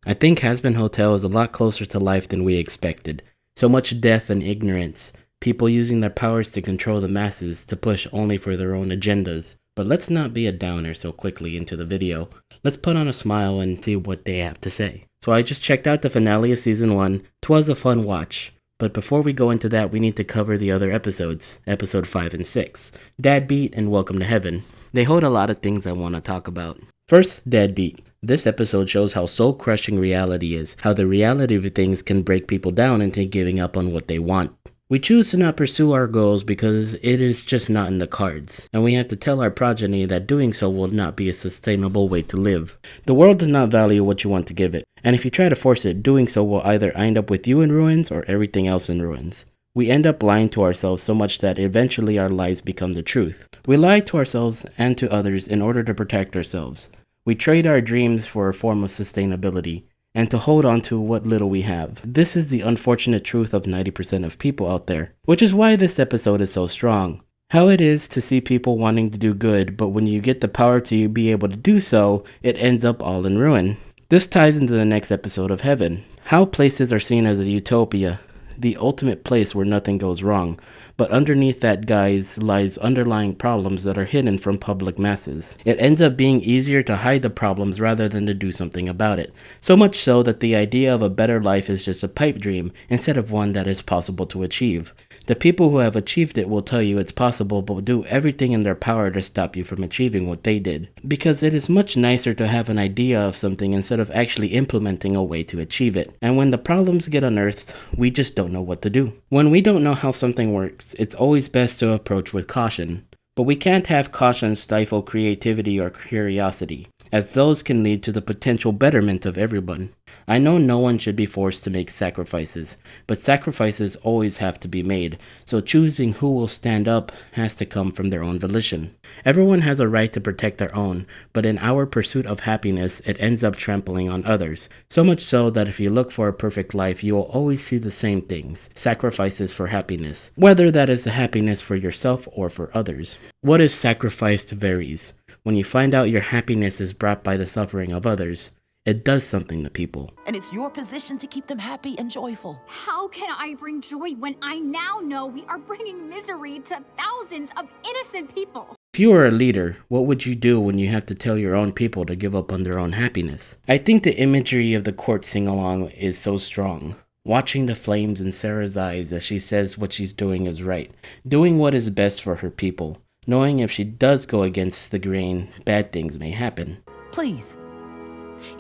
I think Hazbin Hotel is a lot closer to life than we expected. So much death and ignorance, people using their powers to control the masses to push only for their own agendas. But let's not be a downer so quickly into the video. Let's put on a smile and see what they have to say. So I just checked out the finale of season 1. 'Twas a fun watch. But before we go into that, we need to cover the other episodes, episode 5 and 6. Deadbeat and Welcome to Heaven. They hold a lot of things I want to talk about. First, Deadbeat. This episode shows how soul-crushing reality is, how the reality of things can break people down into giving up on what they want. We choose to not pursue our goals because it is just not in the cards, and we have to tell our progeny that doing so will not be a sustainable way to live. The world does not value what you want to give it, and if you try to force it, doing so will either end up with you in ruins or everything else in ruins. We end up lying to ourselves so much that eventually our lies become the truth. We lie to ourselves and to others in order to protect ourselves. We trade our dreams for a form of sustainability, and to hold on to what little we have. This is the unfortunate truth of 90% of people out there, which is why this episode is so strong. How it is to see people wanting to do good, but when you get the power to be able to do so, it ends up all in ruin. This ties into the next episode of Heaven. How places are seen as a utopia, the ultimate place where nothing goes wrong. But underneath that, guys, lies underlying problems that are hidden from public masses. It ends up being easier to hide the problems rather than to do something about it. So much so that the idea of a better life is just a pipe dream instead of one that is possible to achieve. The people who have achieved it will tell you it's possible, but will do everything in their power to stop you from achieving what they did. Because it is much nicer to have an idea of something instead of actually implementing a way to achieve it. And when the problems get unearthed, we just don't know what to do. When we don't know how something works, it's always best to approach with caution. But we can't have caution stifle creativity or curiosity, as those can lead to the potential betterment of everyone. I know no one should be forced to make sacrifices, but sacrifices always have to be made, so choosing who will stand up has to come from their own volition. Everyone has a right to protect their own, but in our pursuit of happiness, it ends up trampling on others. So much so that if you look for a perfect life, you will always see the same things, sacrifices for happiness, whether that is the happiness for yourself or for others. What is sacrificed varies. When you find out your happiness is brought by the suffering of others, it does something to people. And it's your position to keep them happy and joyful. How can I bring joy when I now know we are bringing misery to thousands of innocent people? If you were a leader, what would you do when you have to tell your own people to give up on their own happiness? I think the imagery of the court sing-along is so strong. Watching the flames in Sarah's eyes as she says what she's doing is right, doing what is best for her people, knowing if she does go against the grain, bad things may happen. Please,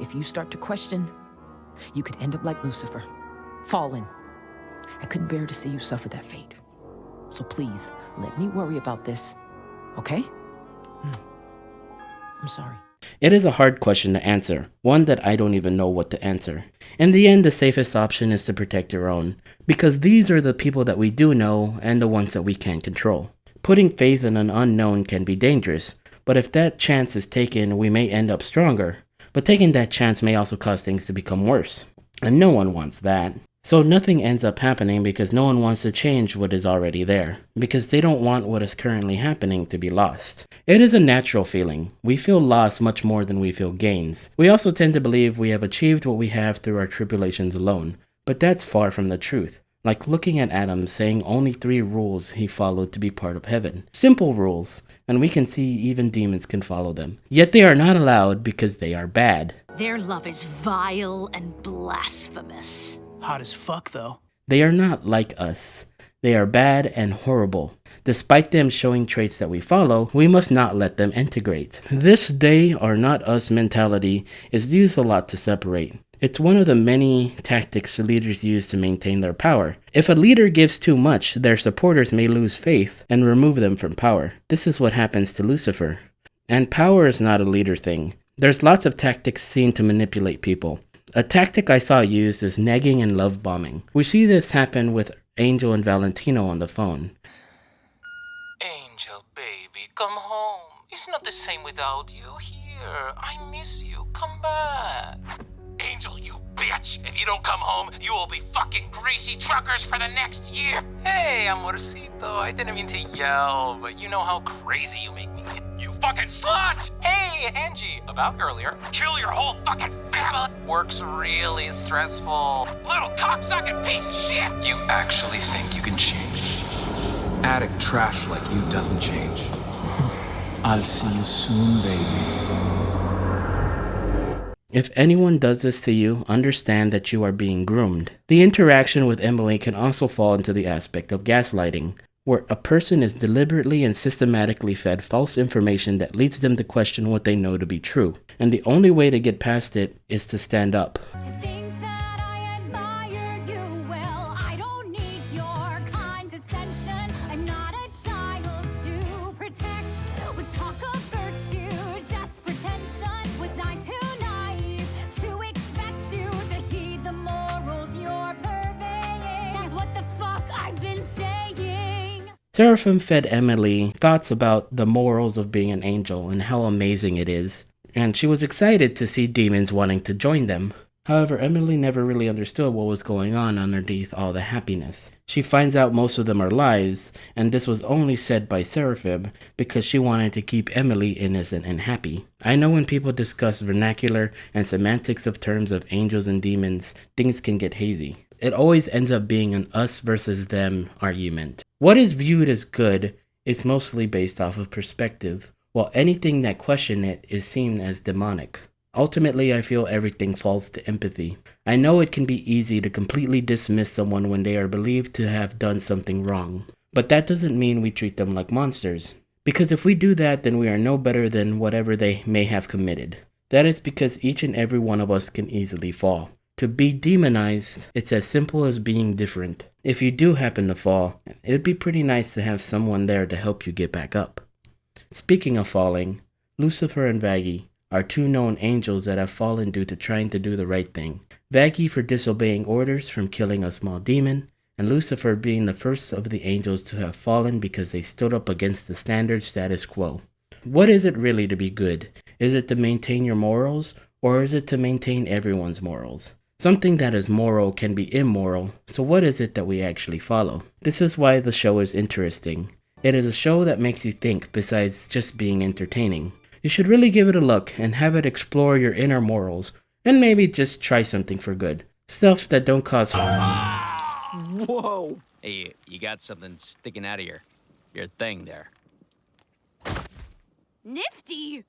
if you start to question, you could end up like Lucifer, fallen. I couldn't bear to see you suffer that fate. So please, let me worry about this, okay? I'm sorry. It is a hard question to answer, one that I don't even know what to answer. In the end, the safest option is to protect your own, because these are the people that we do know and the ones that we can't control. Putting faith in an unknown can be dangerous, but if that chance is taken, we may end up stronger. But taking that chance may also cause things to become worse, and no one wants that. So nothing ends up happening because no one wants to change what is already there, because they don't want what is currently happening to be lost. It is a natural feeling. We feel loss much more than we feel gains. We also tend to believe we have achieved what we have through our tribulations alone, but that's far from the truth. Like looking at Adam saying only 3 rules he followed to be part of heaven. Simple rules, and we can see even demons can follow them. Yet they are not allowed because they are bad. Their love is vile and blasphemous. Hot as fuck, though. They are not like us. They are bad and horrible. Despite them showing traits that we follow, we must not let them integrate. This they are not us mentality is used a lot to separate. It's one of the many tactics leaders use to maintain their power. If a leader gives too much, their supporters may lose faith and remove them from power. This is what happens to Lucifer. And power is not a leader thing. There's lots of tactics seen to manipulate people. A tactic I saw used is nagging and love bombing. We see this happen with Angel and Valentino on the phone. Angel, baby, come home. It's not the same without you here. I miss you. Come back. Angel, you bitch! If you don't come home, you will be fucking greasy truckers for the next year! Hey, amorcito, I didn't mean to yell, but you know how crazy you make me. You fucking slut! Hey, Angie, about earlier. Kill your whole fucking family! Work's really stressful. Little cocksucking piece of shit! You actually think you can change? Addict trash like you doesn't change. I'll see you soon, baby. If anyone does this to you, understand that you are being groomed. The interaction with Emily can also fall into the aspect of gaslighting, where a person is deliberately and systematically fed false information that leads them to question what they know to be true. And the only way to get past it is to stand up. To think that I admired you, well, I don't need your condescension. I'm not a child to protect. Was talk of virtue, just pretension. Was I too naive to expect you to heed the morals you're purveying? That's what the fuck I've been saying. Seraphim fed Emily thoughts about the morals of being an angel and how amazing it is, and she was excited to see demons wanting to join them. However, Emily never really understood what was going on underneath all the happiness. She finds out most of them are lies, and this was only said by Seraphim because she wanted to keep Emily innocent and happy. I know when people discuss vernacular and semantics of terms of angels and demons, things can get hazy. It always ends up being an us versus them argument. What is viewed as good is mostly based off of perspective, while anything that questions it is seen as demonic. Ultimately, I feel everything falls to empathy. I know it can be easy to completely dismiss someone when they are believed to have done something wrong, but that doesn't mean we treat them like monsters. Because if we do that, then we are no better than whatever they may have committed. That is because each and every one of us can easily fall. To be demonized, it's as simple as being different. If you do happen to fall, it'd be pretty nice to have someone there to help you get back up. Speaking of falling, Lucifer and Vaggie are two known angels that have fallen due to trying to do the right thing. Vaggie for disobeying orders from killing a small demon, and Lucifer being the first of the angels to have fallen because they stood up against the standard status quo. What is it really to be good? Is it to maintain your morals, or is it to maintain everyone's morals? Something that is moral can be immoral, so what is it that we actually follow? This is why the show is interesting. It is a show that makes you think besides just being entertaining. You should really give it a look and have it explore your inner morals, and maybe just try something for good. Stuff that don't cause harm. Whoa! Hey, you got something sticking out of your thing there. Nifty!